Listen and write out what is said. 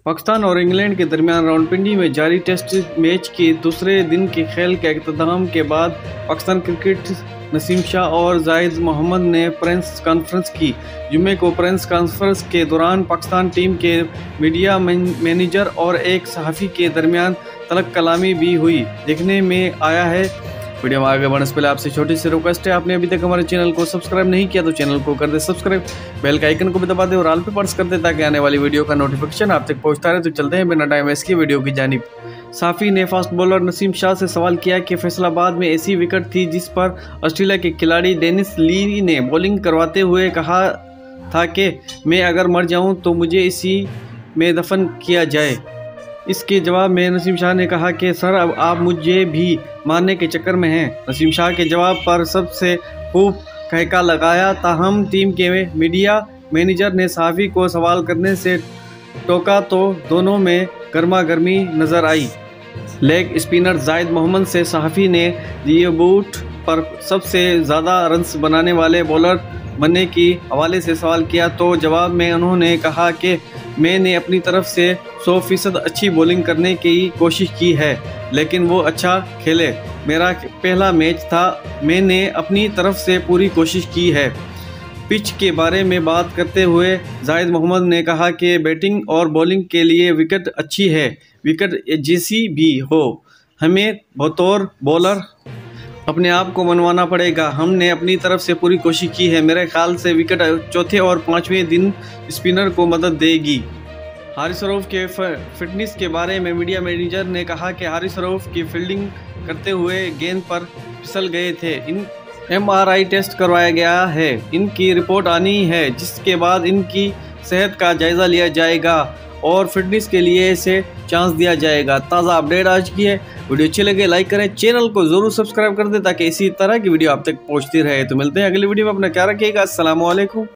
पाकिस्तान और इंग्लैंड के दरमियान रावलपिंडी में जारी टेस्ट मैच के दूसरे दिन के खेल के अख्ताम के बाद पाकिस्तान क्रिकेट नसीम शाह और जाहिद मोहम्मद ने प्रेस कॉन्फ्रेंस की। जुम्मे को प्रेस कॉन्फ्रेंस के दौरान पाकिस्तान टीम के मीडिया मैनेजर और एक सहाफ़ी के दरमियान तलक कलामी भी हुई, देखने में आया है। वीडियो में आगे बढ़ने से पहले आपसे छोटी सी रिक्वेस्ट है, आपने अभी तक हमारे चैनल को सब्सक्राइब नहीं किया तो चैनल को कर दे सब्सक्राइब, बेल का आइकन को भी दबा दे और ऑल पे प्रेस कर दे ताकि आने वाली वीडियो का नोटिफिकेशन आप तक पहुंचता रहे। तो चलते हैं बिना टाइम वेस्ट किए वीडियो की जानिब। साफ़ी ने फास्ट बॉलर नसीम शाह से सवाल किया कि फैसलाबाद में ऐसी विकेट थी जिस पर ऑस्ट्रेलिया के खिलाड़ी डेनिस ली ने बॉलिंग करवाते हुए कहा था कि मैं अगर मर जाऊं तो मुझे इसी में दफन किया जाए। इसके जवाब में नसीम शाह ने कहा कि सर अब आप मुझे भी मारने के चक्कर में हैं। नसीम शाह के जवाब पर सबसे खूब कहका लगाया, ताहम टीम के मीडिया मैनेजर ने सहाफ़ी को सवाल करने से टोका तो दोनों में गर्मा गर्मी नज़र आई। लेग स्पिनर जाहिद मोहम्मद से सहाफ़ी ने डेब्यूट पर सबसे ज़्यादा रन्स बनाने वाले बॉलर बनने की हवाले से सवाल किया तो जवाब में उन्होंने कहा कि मैंने अपनी तरफ से 100% अच्छी बॉलिंग करने की कोशिश की है, लेकिन वो अच्छा खेले। मेरा पहला मैच था, मैंने अपनी तरफ से पूरी कोशिश की है। पिच के बारे में बात करते हुए जाहिद मोहम्मद ने कहा कि बैटिंग और बॉलिंग के लिए विकेट अच्छी है, विकेट जैसी भी हो, हमें बतौर बॉलर अपने आप को मनवाना पड़ेगा। हमने अपनी तरफ से पूरी कोशिश की है। मेरे ख्याल से विकेट चौथे और पांचवें दिन स्पिनर को मदद देगी। हारिस रऊफ के फिटनेस के बारे में मीडिया मैनेजर ने कहा कि हारिस रऊफ की फील्डिंग करते हुए गेंद पर फिसल गए थे। इन MRI टेस्ट करवाया गया है, इनकी रिपोर्ट आनी है, जिसके बाद इनकी सेहत का जायज़ा लिया जाएगा और फिटनेस के लिए इसे चांस दिया जाएगा। ताज़ा अपडेट आज की है। वीडियो अच्छी लगे लाइक करें, चैनल को ज़रूर सब्सक्राइब कर दें ताकि इसी तरह की वीडियो आप तक पहुंचती रहे। तो मिलते हैं अगली वीडियो में, अपना ख्याल रखिएगा। अस्सलाम वालेकुम।